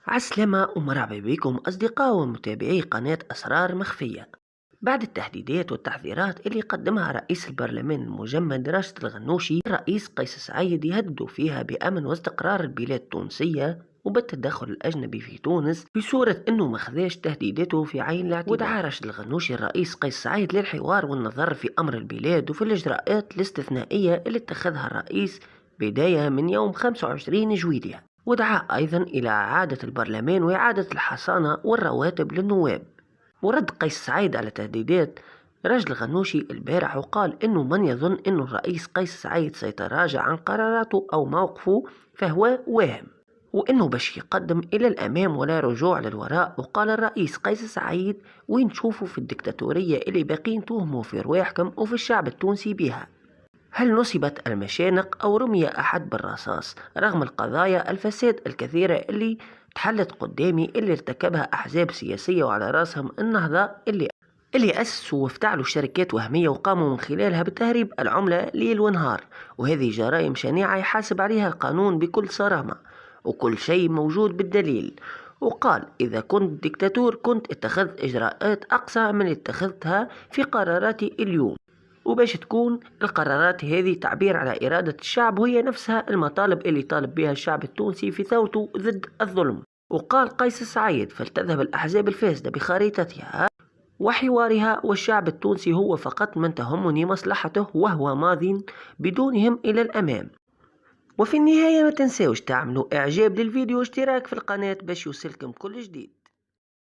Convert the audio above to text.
عسلامة ومرحبا بكم أصدقاء ومتابعي قناة أسرار مخفية. بعد التهديدات والتحذيرات اللي قدمها رئيس البرلمان المجمد راشد الغنوشي، الرئيس قيس سعيد يهدد فيها بأمن واستقرار البلاد التونسية وبالتدخل الأجنبي في تونس بصورة أنه مخذاش تهديداته في عين الاعتبار. ودعا راشد الغنوشي الرئيس قيس سعيد للحوار والنظر في أمر البلاد وفي الإجراءات الاستثنائية اللي اتخذها الرئيس بداية من يوم 25 جويلية. ودعا أيضا إلى إعادة البرلمان وإعادة الحصانة والرواتب للنواب. ورد قيس سعيد على تهديدات رجل الغنوشي البارح وقال إنه من يظن إنه الرئيس قيس سعيد سيتراجع عن قراراته أو موقفه فهو واهم، وإنه باش يقدم إلى الأمام ولا رجوع للوراء. وقال الرئيس قيس سعيد: وين تشوفوا في الدكتاتورية اللي باقين توهموا في رواحكم وفي الشعب التونسي بها؟ هل نصبت المشانق أو رمي أحد بالرصاص رغم القضايا الفساد الكثيرة اللي تحلت قدامي اللي ارتكبها أحزاب سياسية وعلى رأسهم النهضة اللي أسسوا وافتعلوا شركات وهمية وقاموا من خلالها بتهريب العملة ليل ونهار، وهذه جرائم شنيعة يحاسب عليها القانون بكل صرامة وكل شيء موجود بالدليل. وقال: إذا كنت ديكتاتور كنت اتخذت إجراءات أقصى من اتخذتها في قراراتي اليوم، وباش تكون القرارات هذه تعبير على إرادة الشعب وهي نفسها المطالب اللي طالب بها الشعب التونسي في ثورته ضد الظلم. وقال قيس سعيد: فلتذهب الأحزاب الفاسدة بخريطتها وحوارها، والشعب التونسي هو فقط من تهمني مصلحته وهو ماض بدونهم إلى الأمام. وفي النهاية ما تنسوش تعملوا إعجاب للفيديو واشتراك في القناة باش يوصلكم كل جديد.